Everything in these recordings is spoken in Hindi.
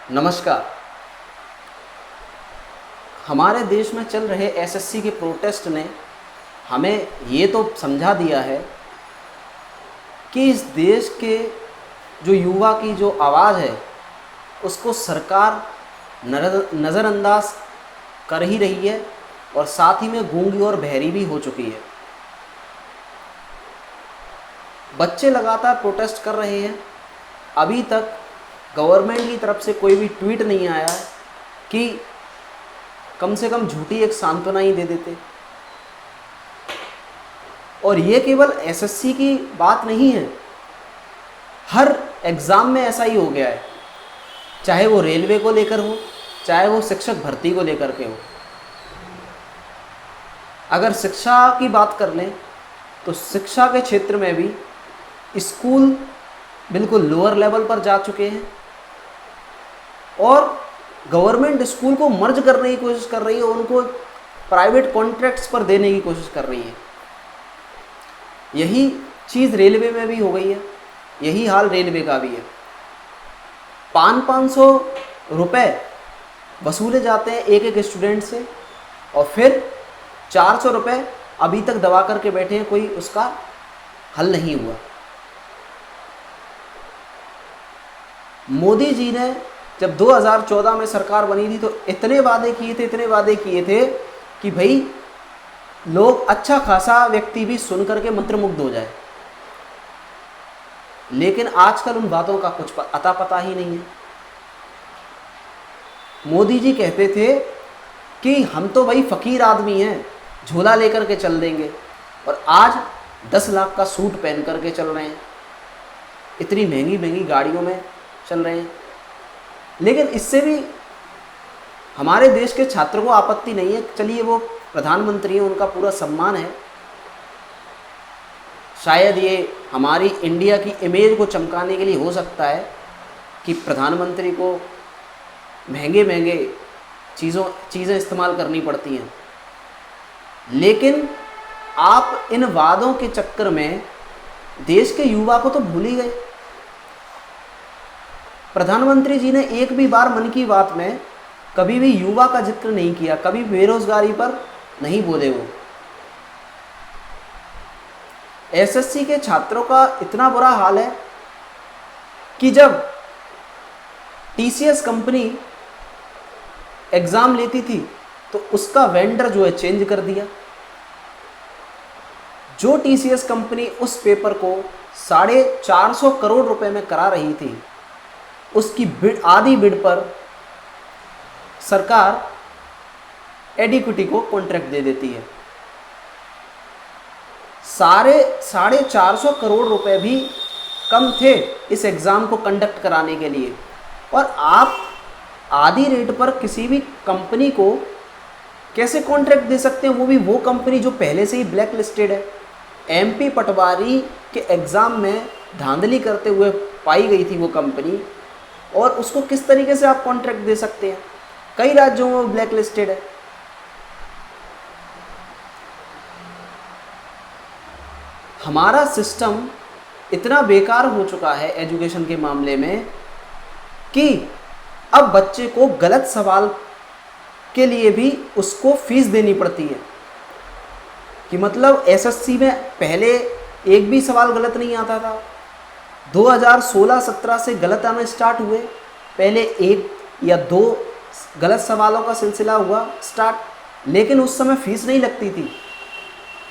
नमस्कार। हमारे देश में चल रहे एसएससी के प्रोटेस्ट ने हमें ये तो समझा दिया है कि इस देश के जो युवा की जो आवाज़ है उसको सरकार नज़रअंदाज कर ही रही है और साथ ही में गूंगी और बहरी भी हो चुकी है। बच्चे लगातार प्रोटेस्ट कर रहे हैं। अभी तक गवर्नमेंट की तरफ से कोई भी ट्वीट नहीं आया है कि कम से कम झूठी एक सांत्वना ही दे देते। और ये केवल एसएससी की बात नहीं है, हर एग्ज़ाम में ऐसा ही हो गया है, चाहे वो रेलवे को लेकर हो, चाहे वो शिक्षक भर्ती को लेकर के हो। अगर शिक्षा की बात कर लें तो शिक्षा के क्षेत्र में भी स्कूल बिल्कुल लोअर लेवल पर जा चुके हैं और गवर्नमेंट स्कूल को मर्ज करने की कोशिश कर रही है, उनको प्राइवेट कॉन्ट्रैक्ट्स पर देने की कोशिश कर रही है। यही चीज़ रेलवे में भी हो गई है, यही हाल रेलवे का भी है। 500 रुपये वसूले जाते हैं एक एक स्टूडेंट से और फिर 400 रुपये अभी तक दबा करके बैठे हैं, कोई उसका हल नहीं हुआ। मोदी जी ने जब 2014 में सरकार बनी थी तो इतने वादे किए थे कि भाई लोग अच्छा खासा व्यक्ति भी सुन करके मंत्रमुग्ध हो जाए, लेकिन आजकल उन बातों का कुछ अता पता ही नहीं है। मोदी जी कहते थे कि हम तो भाई फ़कीर आदमी हैं, झोला लेकर के चल देंगे, और आज 10 लाख का सूट पहन करके चल रहे हैं, इतनी महंगी महंगी गाड़ियों में चल रहे हैं। लेकिन इससे भी हमारे देश के छात्रों को आपत्ति नहीं है। चलिए, वो प्रधानमंत्री हैं, उनका पूरा सम्मान है। शायद ये हमारी इंडिया की इमेज को चमकाने के लिए हो सकता है कि प्रधानमंत्री को महंगे महंगे चीज़ें इस्तेमाल करनी पड़ती हैं, लेकिन आप इन वादों के चक्कर में देश के युवा को तो भूल ही गए। प्रधानमंत्री जी ने एक भी बार मन की बात में कभी भी युवा का जिक्र नहीं किया, कभी बेरोजगारी पर नहीं बोले। वो एसएससी के छात्रों का इतना बुरा हाल है कि जब टीसीएस कंपनी एग्ज़ाम लेती थी तो उसका वेंडर जो है चेंज कर दिया। जो टीसीएस कंपनी उस पेपर को 450 करोड़ रुपए में करा रही थी, उसकी आधी बिड पर सरकार एडिक्विटी को कॉन्ट्रैक्ट दे देती है। 450 करोड़ रुपए भी कम थे इस एग्ज़ाम को कंडक्ट कराने के लिए, और आप आधी रेट पर किसी भी कंपनी को कैसे कॉन्ट्रैक्ट दे सकते हैं, वो भी वो कंपनी जो पहले से ही ब्लैक लिस्टेड है। एमपी पटवारी के एग्ज़ाम में धांधली करते हुए पाई गई थी वो कंपनी, और उसको किस तरीके से आप कॉन्ट्रैक्ट दे सकते हैं? कई राज्यों में ब्लैक लिस्टेड है। हमारा सिस्टम इतना बेकार हो चुका है एजुकेशन के मामले में कि अब बच्चे को गलत सवाल के लिए भी उसको फीस देनी पड़ती है। कि मतलब एसएससी में पहले एक भी सवाल गलत नहीं आता था, 2016-17 से गलत आना स्टार्ट हुए। पहले 1 या 2 गलत सवालों का सिलसिला हुआ स्टार्ट, लेकिन उस समय फीस नहीं लगती थी।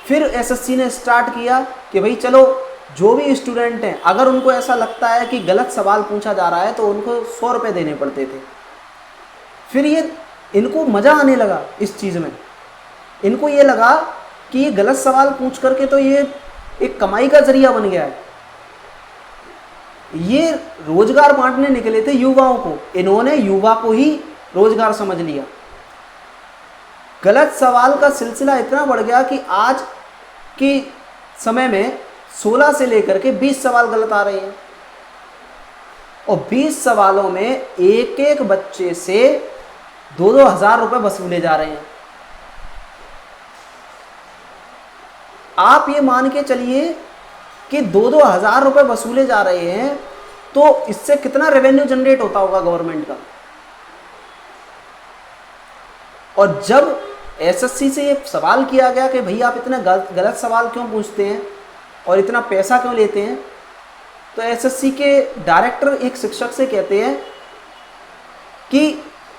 फिर एसएससी ने स्टार्ट किया कि भाई चलो, जो भी स्टूडेंट हैं अगर उनको ऐसा लगता है कि गलत सवाल पूछा जा रहा है तो उनको 100 रुपये देने पड़ते थे। फिर ये इनको मज़ा आने लगा इस चीज़ में। इनको ये लगा कि ये गलत सवाल पूछ करके तो ये एक कमाई का जरिया बन गया है। ये रोजगार बांटने निकले थे युवाओं को, इन्होंने युवा को ही रोजगार समझ लिया। गलत सवाल का सिलसिला इतना बढ़ गया कि आज के समय में 16 से लेकर के 20 सवाल गलत आ रहे हैं, और 20 सवालों में एक एक बच्चे से 2-2 हज़ार रुपये वसूले जा रहे हैं। आप ये मान के चलिए कि 2-2 हज़ार रुपये वसूले जा रहे हैं, तो इससे कितना रेवेन्यू जनरेट होता होगा गवर्नमेंट का। और जब एसएससी से ये सवाल किया गया कि भई आप इतना गलत सवाल क्यों पूछते हैं और इतना पैसा क्यों लेते हैं, तो एसएससी के डायरेक्टर एक शिक्षक से कहते हैं कि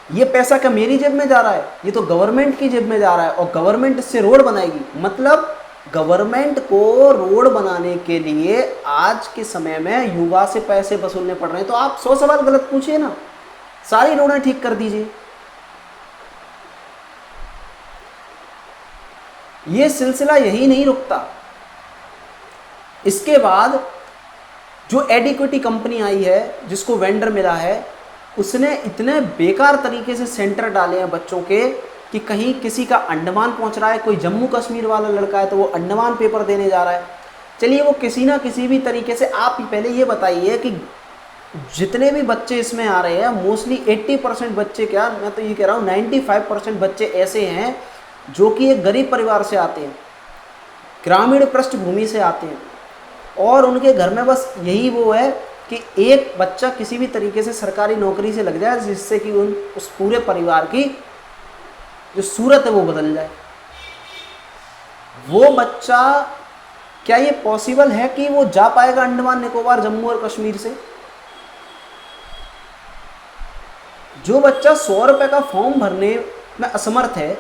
ये पैसा क्या मेरी जेब में जा रहा है, ये तो गवर्नमेंट की जेब में जा रहा है और गवर्नमेंट इससे रोड बनाएगी। मतलब गवर्नमेंट को रोड बनाने के लिए आज के समय में युवा से पैसे वसूलने पड़ रहे हैं। तो आप 100 सवाल गलत पूछिए ना, सारी रोडें ठीक कर दीजिए। ये सिलसिला यही नहीं रुकता। इसके बाद जो एडिक्विटी कंपनी आई है, जिसको वेंडर मिला है, उसने इतने बेकार तरीके से सेंटर डाले हैं बच्चों के कि कहीं किसी का अंडमान पहुंच रहा है, कोई जम्मू कश्मीर वाला लड़का है तो वो अंडमान पेपर देने जा रहा है। चलिए वो किसी ना किसी भी तरीके से, आप पहले ये बताइए कि जितने भी बच्चे इसमें आ रहे हैं मोस्टली 80% बच्चे, क्या मैं तो ये कह रहा हूँ 95% बच्चे ऐसे हैं जो कि एक गरीब परिवार से आते हैं, ग्रामीण पृष्ठभूमि से आते हैं और उनके घर में बस यही वो है कि एक बच्चा किसी भी तरीके से सरकारी नौकरी से लग जाए जिससे कि उस पूरे परिवार की जो सूरत है वो बदल जाए। वो बच्चा, क्या ये पॉसिबल है कि वो जा पाएगा अंडमान निकोबार, जम्मू और कश्मीर से? जो बच्चा 100 रुपये का फॉर्म भरने में असमर्थ है,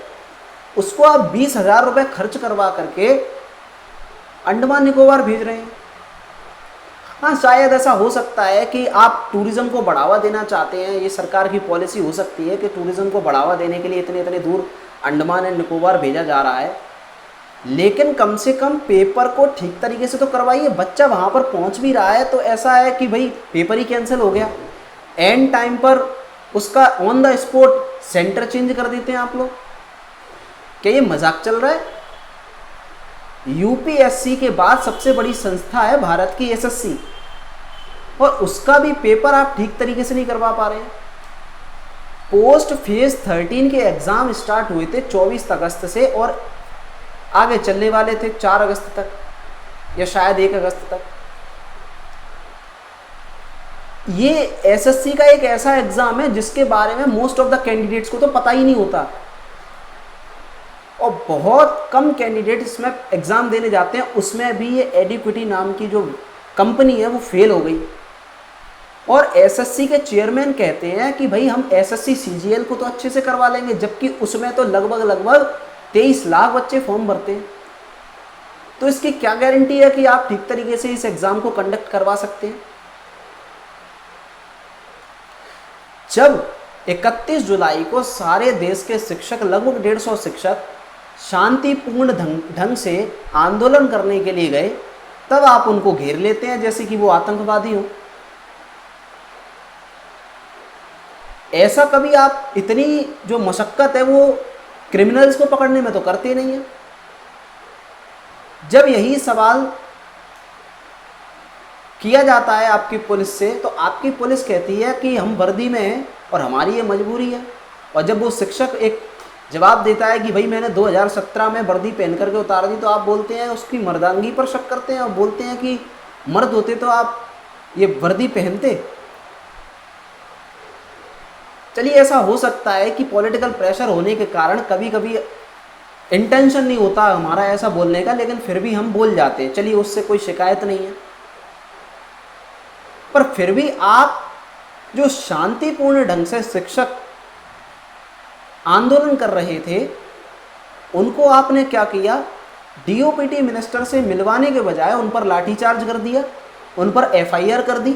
उसको आप 20,000 रुपये खर्च करवा करके अंडमान निकोबार भेज रहे हैं। हाँ, शायद ऐसा हो सकता है कि आप टूरिज़्म को बढ़ावा देना चाहते हैं, ये सरकार की पॉलिसी हो सकती है कि टूरिज़्म को बढ़ावा देने के लिए इतने इतने दूर अंडमान एंड निकोबार भेजा जा रहा है, लेकिन कम से कम पेपर को ठीक तरीके से तो करवाइए। बच्चा वहाँ पर पहुँच भी रहा है तो ऐसा है कि भाई पेपर ही कैंसिल हो गया, एंड टाइम पर उसका on the spot centre change कर देते हैं आप लोग। क्या ये मजाक चल रहा है? यूपीएससी के बाद सबसे बड़ी संस्था है भारत की एसएससी, और उसका भी पेपर आप ठीक तरीके से नहीं करवा पा रहे हैं। पोस्ट फेज 13 के एग्ज़ाम स्टार्ट हुए थे 24 अगस्त से और आगे चलने वाले थे 4 अगस्त तक या शायद 1 अगस्त तक। ये एसएससी का एक ऐसा एग्ज़ाम है जिसके बारे में मोस्ट ऑफ द कैंडिडेट्स को तो पता ही नहीं होता और बहुत कम कैंडिडेट इसमें एग्ज़ाम देने जाते हैं। उसमें भी ये एडिक्विटी नाम की जो कंपनी है वो फेल हो गई और एसएससी के चेयरमैन कहते हैं कि भाई हम एसएससी सीजीएल को तो अच्छे से करवा लेंगे, जबकि उसमें तो लगभग 23 लाख बच्चे फॉर्म भरते हैं। तो इसकी क्या गारंटी है कि आप ठीक तरीके से इस एग्ज़ाम को कंडक्ट करवा सकते हैं? जब 31 जुलाई को सारे देश के शिक्षक, लगभग 150 शिक्षक शांतिपूर्ण ढंग से आंदोलन करने के लिए गए, तब आप उनको घेर लेते हैं जैसे कि वो आतंकवादी हो। ऐसा कभी आप इतनी जो मशक्कत है वो क्रिमिनल्स को पकड़ने में तो करते नहीं है। जब यही सवाल किया जाता है आपकी पुलिस से तो आपकी पुलिस कहती है कि हम वर्दी में हैं और हमारी ये मजबूरी है। और जब वो शिक्षक एक जवाब देता है कि भाई मैंने 2017 में वर्दी पहन करके उतार दी, तो आप बोलते हैं उसकी मर्दानगी पर शक करते हैं और बोलते हैं कि मर्द होते तो आप ये वर्दी पहनते। चलिए, ऐसा हो सकता है कि पॉलिटिकल प्रेशर होने के कारण कभी कभी इंटेंशन नहीं होता हमारा ऐसा बोलने का, लेकिन फिर भी हम बोल जाते हैं। चलिए, उससे कोई शिकायत नहीं है, पर फिर भी आप जो शांतिपूर्ण ढंग से शिक्षक आंदोलन कर रहे थे उनको आपने क्या किया? डीओपीटी मिनिस्टर से मिलवाने के बजाय उन पर लाठीचार्ज कर दिया, उन पर एफआईआर कर दी।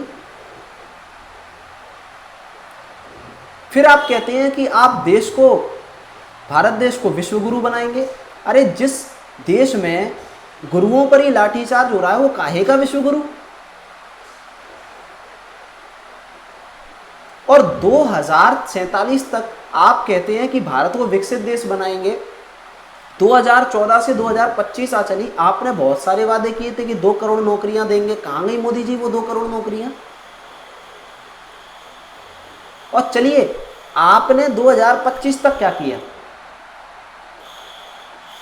फिर आप कहते हैं कि आप देश को, भारत देश को विश्व गुरु बनाएंगे। अरे जिस देश में गुरुओं पर ही लाठीचार्ज हो रहा है वो काहे का विश्व गुरु? और 2047 तक आप कहते हैं कि भारत को विकसित देश बनाएंगे। 2014 से 2025 आ चली, आपने बहुत सारे वादे किए थे कि 2 करोड़ नौकरियां देंगे। कहाँ गई मोदी जी वो 2 करोड़ नौकरियां? और चलिए, आपने 2025 तक क्या किया?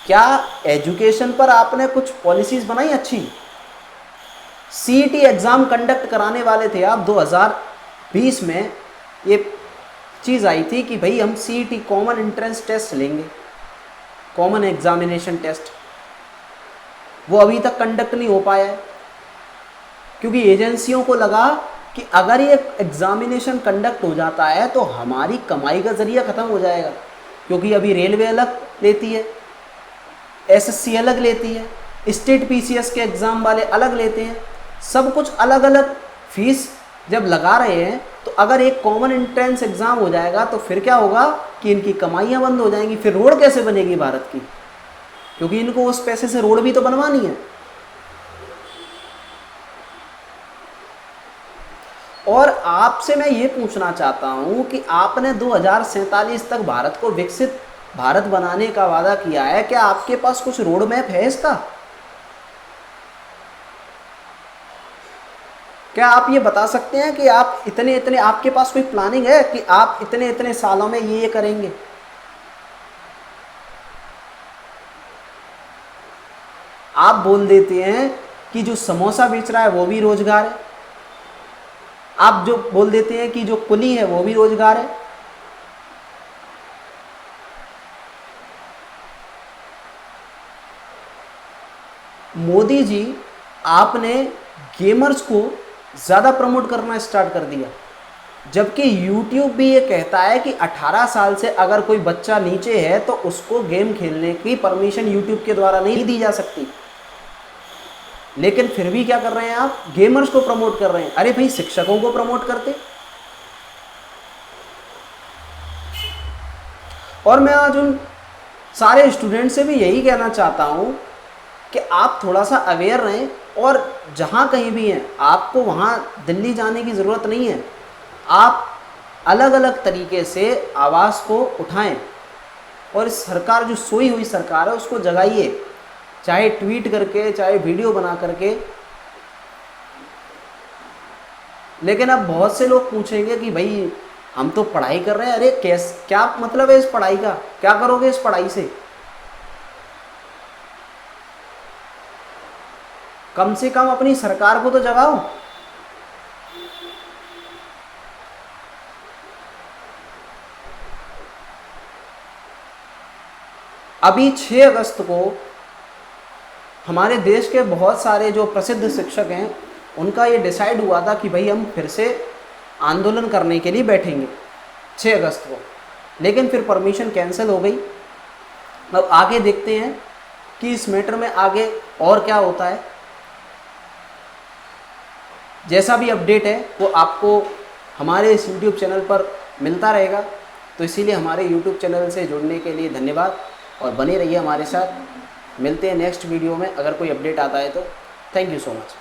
क्या एजुकेशन पर आपने कुछ पॉलिसीज बनाई अच्छी? सीईटी एग्जाम कंडक्ट कराने वाले थे आप 2020 में, ये चीज़ आई थी कि भाई हम CET कॉमन एंट्रेंस टेस्ट लेंगे, कॉमन एग्जामिनेशन टेस्ट, वो अभी तक कंडक्ट नहीं हो पाया है, क्योंकि एजेंसियों को लगा कि अगर ये एग्जामिनेशन कंडक्ट हो जाता है तो हमारी कमाई का ज़रिया ख़त्म हो जाएगा, क्योंकि अभी रेलवे अलग लेती है, SSC अलग लेती है, स्टेट PCS के एग्ज़ाम वाले अलग लेते हैं, सब कुछ अलग अलग फीस जब लगा रहे हैं, तो अगर एक कॉमन एंट्रेंस एग्ज़ाम हो जाएगा तो फिर क्या होगा कि इनकी कमाइयाँ बंद हो जाएंगी। फिर रोड कैसे बनेगी भारत की, क्योंकि इनको उस पैसे से रोड भी तो बनवानी है। और आपसे मैं ये पूछना चाहता हूँ कि आपने 2047 तक भारत को विकसित भारत बनाने का वादा किया है, क्या आपके पास कुछ रोड मैप है इसका? क्या आप ये बता सकते हैं कि आप इतने आपके पास कोई प्लानिंग है कि आप इतने सालों में ये करेंगे? आप बोल देते हैं कि जो समोसा बेच रहा है वो भी रोजगार है, आप जो बोल देते हैं कि जो कुली है वो भी रोजगार है। मोदी जी, आपने गेमर्स को ज़्यादा प्रमोट करना स्टार्ट कर दिया, जबकि YouTube भी ये कहता है कि 18 साल से अगर कोई बच्चा नीचे है तो उसको गेम खेलने की परमिशन YouTube के द्वारा नहीं दी जा सकती। लेकिन फिर भी क्या कर रहे हैं आप? गेमर्स को प्रमोट कर रहे हैं। अरे भाई, शिक्षकों को प्रमोट करते। और मैं आज उन सारे स्टूडेंट से भी यही कहना चाहता हूँ कि आप थोड़ा सा अवेयर रहें, और जहाँ कहीं भी हैं आपको वहाँ दिल्ली जाने की ज़रूरत नहीं है। आप अलग अलग तरीके से आवाज़ को उठाएं और इस सरकार, जो सोई हुई सरकार है, उसको जगाइए, चाहे ट्वीट करके, चाहे वीडियो बना करके। लेकिन अब बहुत से लोग पूछेंगे कि भाई हम तो पढ़ाई कर रहे हैं। अरे क्या मतलब है इस पढ़ाई का? क्या करोगे इस पढ़ाई से? कम से कम अपनी सरकार को तो जगाओ। अभी 6 अगस्त को हमारे देश के बहुत सारे जो प्रसिद्ध शिक्षक हैं, उनका ये डिसाइड हुआ था कि भाई हम फिर से आंदोलन करने के लिए बैठेंगे 6 अगस्त को, लेकिन फिर परमिशन कैंसिल हो गई। अब आगे देखते हैं कि इस मैटर में आगे और क्या होता है। जैसा भी अपडेट है वो आपको हमारे इस YouTube चैनल पर मिलता रहेगा, तो इसीलिए हमारे YouTube चैनल से जुड़ने के लिए धन्यवाद, और बने रहिए हमारे साथ। मिलते हैं नेक्स्ट वीडियो में, अगर कोई अपडेट आता है तो। Thank you so much.